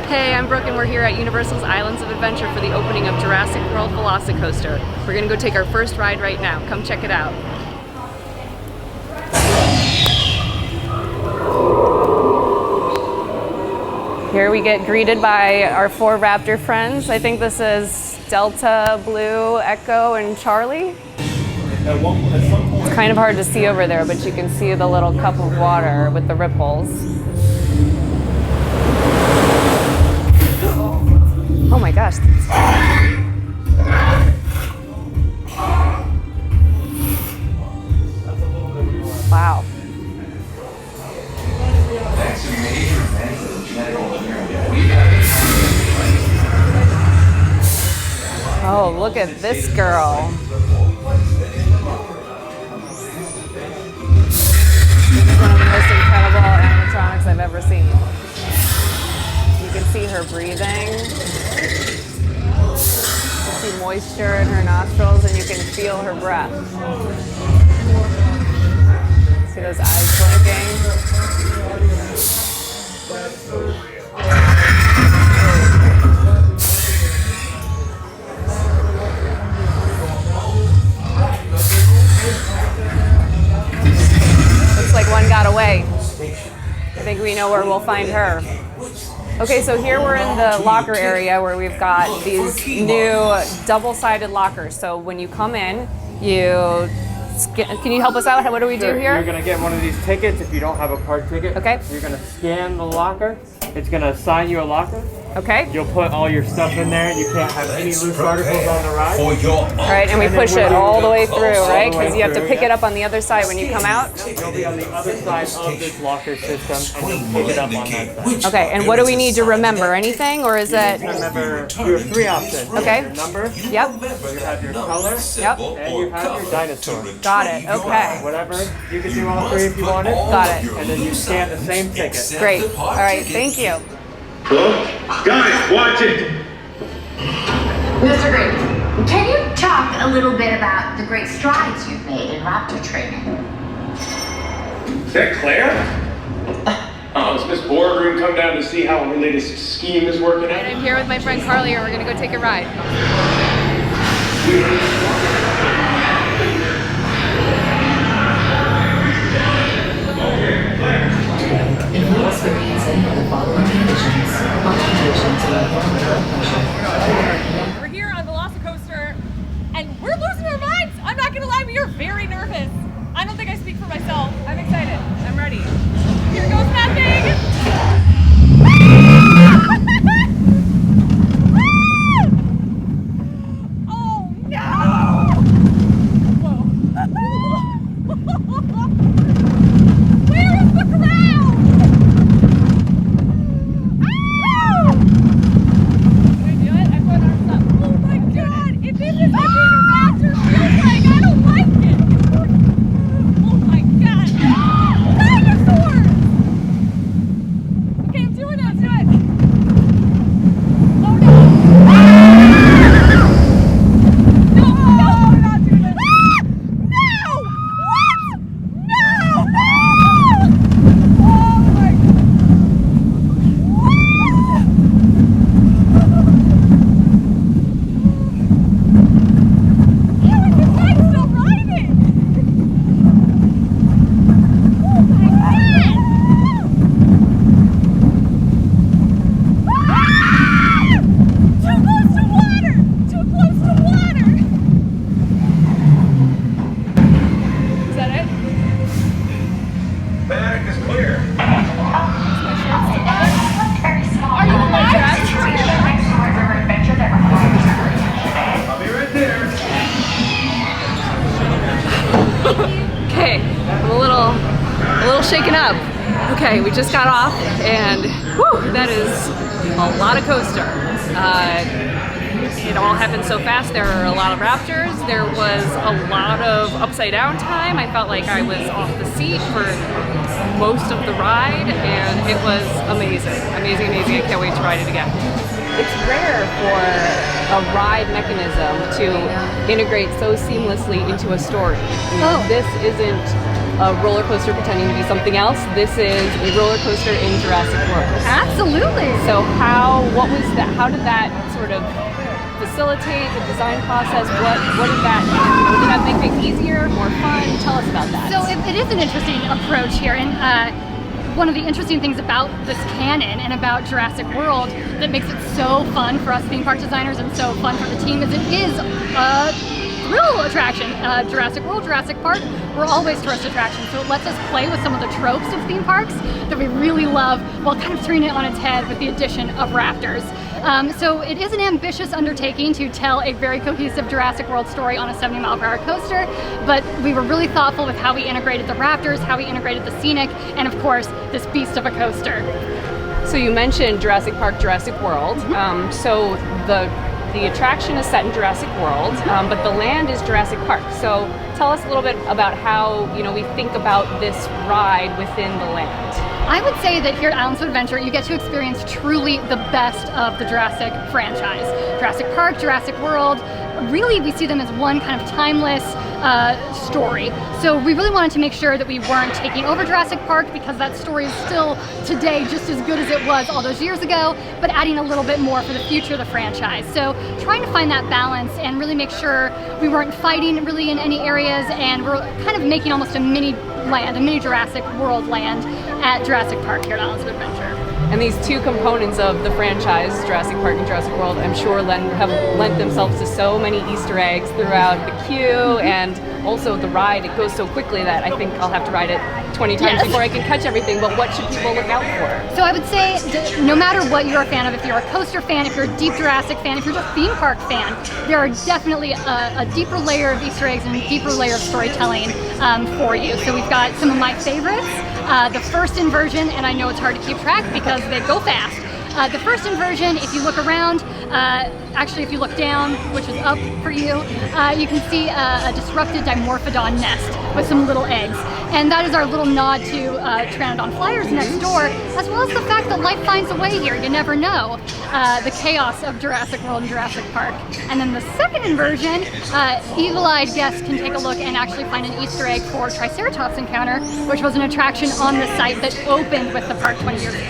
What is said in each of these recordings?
Hey, I'm Brooke and we're here at Universal's Islands of Adventure for the opening of Jurassic World VelociCoaster. We're gonna go take our first ride right now. Come check it out. Here we get greeted by our 4 raptor friends. I think this is Delta, Blue, Echo, and Charlie. It's kind of hard to see over there, but you can see the little cup of water with the ripples. Oh my gosh. Wow. Oh, look at this girl. This is one of the most incredible animatronics I've ever seen. You can see her breathing. You see moisture in her nostrils and you can feel her breath. See those eyes blinking? Looks like one got away. I think we know where we'll find her. Okay, so here we're in the locker area where we've got these new double-sided lockers. So when you come in, can you help us out? What do we do here? You're gonna get one of these tickets if you don't have a park ticket. Okay. You're gonna scan the locker. It's gonna assign you a locker. Okay. You'll put all your stuff in there. You can't have any loose articles on the ride. Right, and we push it all the way through, right? Because you have to pick it up on the other side when you come out. You'll be on the other side of this locker system, and you'll pick it up on that side. Okay, and what do we need to remember? Anything, or is it? Remember, you have 3 options. Okay. Your number. Yep. You have your color. Yep. And you have your dinosaur. Got it. Okay. Whatever. You can do all 3 if you wanted. Got it. And then you scan the same ticket. Great. All right. Thank you. Hello? Guys, watch it! Mr. Green, can you talk a little bit about the great strides you've made in raptor training? Is that Claire? Oh, has Miss Boardroom come down to see how her latest scheme is working out? I'm here with my friend Carly, and we're gonna go take a ride. If you experience any of the following conditions, contribution to a blood pressure. We're here on VelociCoaster, and we're losing our minds. I'm not gonna lie, we are very nervous. I don't think I speak for myself. I'm excited. I'm ready. Here goes nothing. Oh no! Whoa. Where is the crowd? Can I do it? I put arms up. Oh my god! If this is what being a raptor feels like, I don't like it! Oh my god! Dinosaurs! Okay, I'm doing it, let's do it! Oh no! No, we're not doing it! No! What? No! Oh my god! How is this guy still riding? Oh my god! Too close to water! Too close to water! Is that it? Back is clear. Are you alive? I'll be right there. Okay, I'm a little shaken up. Okay, we just got off, and whew, that is a lot of coaster. It all happened so fast. There were a lot of raptors. There was a lot of upside down time. I felt like I was off the seat for most of the ride, and it was amazing. Amazing, amazing. I can't wait to ride it again. It's rare for a ride mechanism to integrate so seamlessly into a story. I mean, this isn't a roller coaster pretending to be something else. This is a roller coaster in Jurassic World. Absolutely. So what was that? How did that sort of facilitate the design process? What did that make things easier, more fun? Tell us about that. So it is an interesting approach here, and one of the interesting things about this canon and about Jurassic World that makes it so fun for us theme park designers and so fun for the team is it is a thrill attraction. Jurassic World, Jurassic Park, we're always tourist attractions, so it lets us play with some of the tropes of theme parks that we really love while kind of turning it on its head with the addition of raptors. So it is an ambitious undertaking to tell a very cohesive Jurassic World story on a 70-mile-per-hour coaster, but we were really thoughtful with how we integrated the raptors, how we integrated the scenic, and of course, this beast of a coaster. So you mentioned Jurassic Park, Jurassic World. So the attraction is set in Jurassic World, but the land is Jurassic Park. So tell us a little bit about how we think about this ride within the land. I would say that here at Islands of Adventure, you get to experience truly the best of the Jurassic franchise. Jurassic Park, Jurassic World, really we see them as one kind of timeless story. So we really wanted to make sure that we weren't taking over Jurassic Park because that story is still today just as good as it was all those years ago, but adding a little bit more for the future of the franchise. So trying to find that balance and really make sure we weren't fighting really in any areas, and we're kind of making almost a mini land, a mini Jurassic World land at Jurassic Park here at Islands of Adventure. And these two components of the franchise, Jurassic Park and Jurassic World, I'm sure have lent themselves to so many Easter eggs throughout the queue, and also the ride. It goes so quickly that I think I'll have to ride it 20 times before I can catch everything. But what should people look out for? So I would say, no matter what you're a fan of, if you're a coaster fan, if you're a deep Jurassic fan, if you're just a theme park fan, there are definitely a deeper layer of Easter eggs and a deeper layer of storytelling for you. So we've got some of my favorites. The first inversion, and I know it's hard to keep track because they go fast. The first inversion, if you look around, actually if you look down, which is up for you, you can see a disrupted Dimorphodon nest with some little eggs. And that is our little nod to Pteranodon Flyers next door, as well as the fact that life finds a way here, you never know. The chaos of Jurassic World and Jurassic Park. And then the second inversion, eagle-eyed guests can take a look and actually find an Easter egg for Triceratops Encounter, which was an attraction on the site that opened with the park 20 years ago.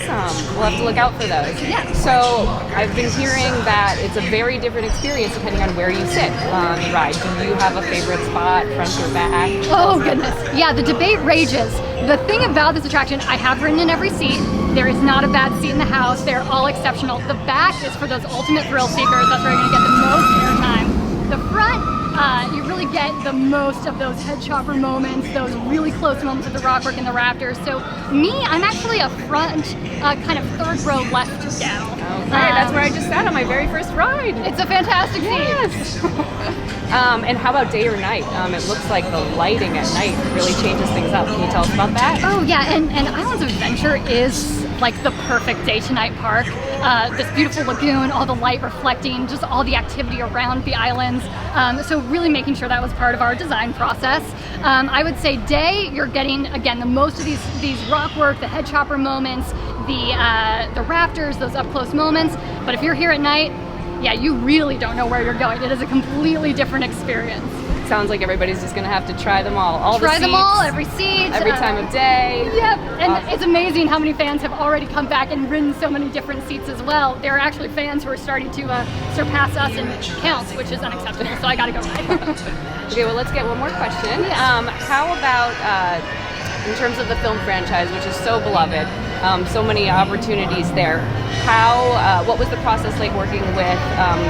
Awesome. We'll have to look out for those. Yeah. So I've been hearing that it's a very different experience depending on where you sit on the ride. Do you have a favorite spot, front or back? Oh goodness. Yeah, the debate rages. The thing about this attraction, I have ridden in every seat. There is not a bad seat in the house. They're all exceptional. The back is for those ultimate thrill seekers. That's where you're going to get the most airtime. The front, you really get the most of those head chopper moments, those really close moments of the rockwork and the raptors. So me, I'm actually a front, kind of third row left gal. Okay, that's where I just sat on my very first ride. It's a fantastic seat. Yes. And how about day or night? It looks like the lighting at night really changes things up. Can you tell us about that? Oh yeah, and Islands of Adventure is like the perfect day to night park. This beautiful lagoon, all the light reflecting, just all the activity around the islands. So really making sure that was part of our design process. I would say day, you're getting, again, the most of these rock work, the head chopper moments, the raptors, those up close moments. But if you're here at night, yeah, you really don't know where you're going. It is a completely different experience. Sounds like everybody's just gonna have to try them all. Try them all, every seat. Every time of day. Yep, and it's amazing how many fans have already come back and ridden so many different seats as well. There are actually fans who are starting to surpass us in counts, which is unacceptable, so I gotta go ride. Okay, well let's get one more question. How about, in terms of the film franchise, which is so beloved, so many opportunities there, what was the process like working with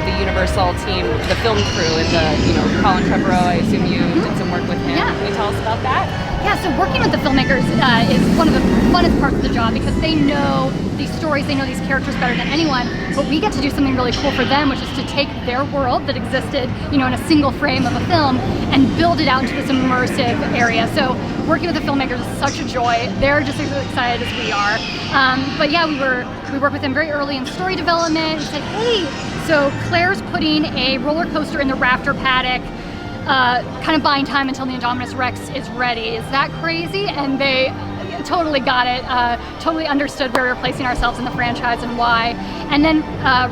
the Universal team, the film crew, and Colin Trevorrow? I assume you did some work with him. Yeah. Can you tell us about that? Yeah, so working with the filmmakers is one of the funnest parts of the job because they know these stories, they know these characters better than anyone, but we get to do something really cool for them, which is to take their world that existed, in a single frame of a film and build it out into this immersive area. So working with the filmmakers is such a joy. They're just as excited as we are. But yeah, we worked with them very early in story development. We said, hey, so Claire's putting a roller coaster in the Raptor paddock, kind of buying time until the Indominus Rex is ready. Is that crazy? And they totally got it, totally understood where we were placing ourselves in the franchise and why. And then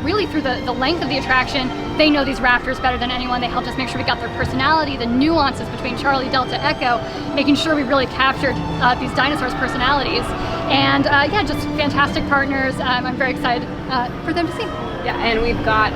really through the length of the attraction, they know these raptors better than anyone. They helped us make sure we got their personality, the nuances between Charlie, Delta, Echo, making sure we really captured these dinosaurs' personalities. And yeah, just fantastic partners. I'm very excited for them to see. Yeah, and we've got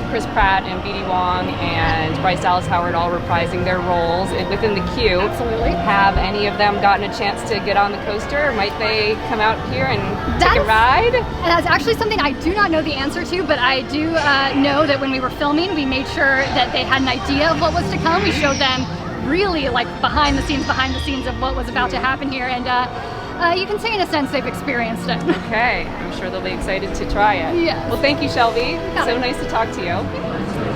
Chris Pratt and B.D. Wong and Bryce Dallas Howard all reprising their roles within the queue. Absolutely. Have any of them gotten a chance to get on the coaster? Might they come out here and take a ride? And that's actually something I do not know the answer to, but I do know that when we were filming, we made sure that they had an idea of what was to come. We showed them really like behind the scenes of what was about to happen here, and you can say in a sense they've experienced it. Okay, I'm sure they'll be excited to try it. Yes. Well, thank you, Shelby. So nice to talk to you.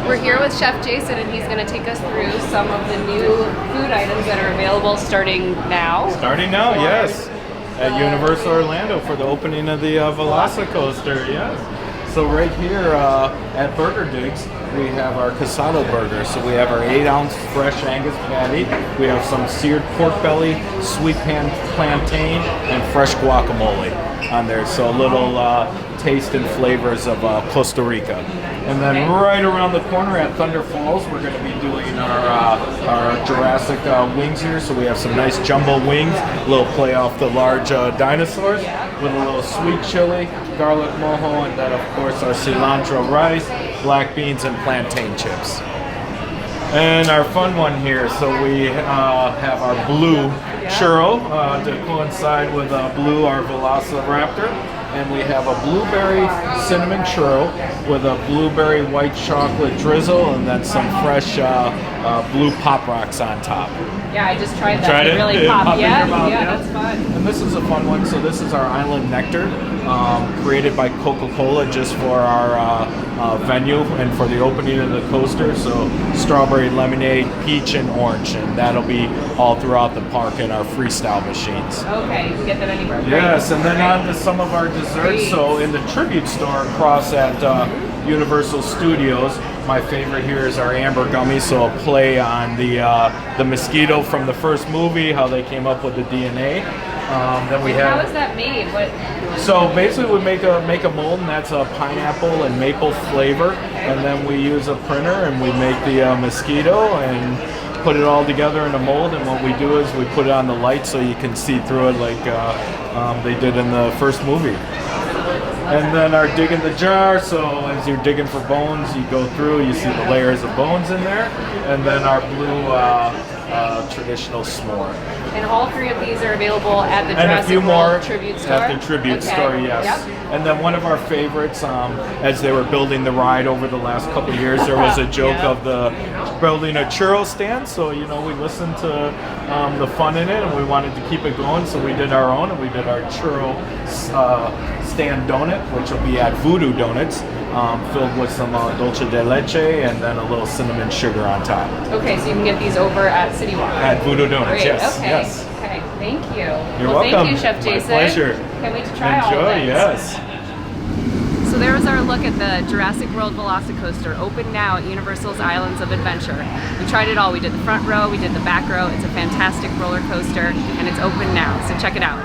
We're here with Chef Jason, and he's going to take us through some of the new food items that are available starting now. Starting now, yes. At Universal Orlando for the opening of the VelociCoaster, yes. So right here at Burger Digs, we have our Casado burger. So we have our 8-ounce fresh Angus patty. We have some seared pork belly, sweet pan plantain, and fresh guacamole on there. So a little taste and flavors of Costa Rica. And then right around the corner at Thunder Falls, we're going to be doing our Jurassic wings here. So we have some nice jumbo wings, a little play off the large dinosaurs with a little sweet chili, garlic mojo, and then of course our cilantro rice, black beans, and plantain chips. And our fun one here, so we have our blue churro to coincide with blue, our Velociraptor. And we have a blueberry cinnamon churro with a blueberry white chocolate drizzle, and then some fresh blue Pop Rocks on top. Yeah, I just tried that. Tried it? Really pop. Pop in your mouth, Yeah, that's fun. And this is a fun one. So this is our Island Nectar, created by Coca-Cola just for our venue and for the opening of the coaster. So strawberry lemonade, peach, and orange, and that'll be all throughout the park in our freestyle machines. Okay, you can get that anywhere. Yes, Great. and then on to some of our desserts. So in the tribute store across at Universal Studios, my favorite here is our Amber Gummy. So a play on the mosquito from the first movie, how they came up with the DNA. Then we have. How is that made? What? So basically, we make a mold, and that's a pineapple and maple flavor, and then we use a printer and we make the mosquito and put it all together in a mold. And what we do is we put it on the light so you can see through it like they did in the first movie. And then our dig in the jar, so as you're digging for bones, you go through, you see the layers of bones in there, and then our blue traditional s'more. And all three of these are available at the And a Jurassic few more World Tribute Store? at the Tribute Store, yes. Yep. And then one of our favorites, as they were building the ride over the last couple of years, there was a joke of the building a churro stand. So, you know, we listened to the fun in it, and we wanted to keep it going. So we did our own, and we did our churro stand donut, which will be at Voodoo Donuts, filled with some dulce de leche and then a little cinnamon sugar on top. Okay, so you can get these over at City Walk. At Voodoo Donuts, Great. yes. Okay. Yes. Okay, thank you. You're well, welcome. Thank you, Chef Jason. My pleasure. Can't wait to try all of Enjoy, this. yes. So there was our look at the Jurassic World VelociCoaster, open now at Universal's Islands of Adventure. We tried it all. We did the front row, we did the back row. It's a fantastic roller coaster, and it's open now, so check it out.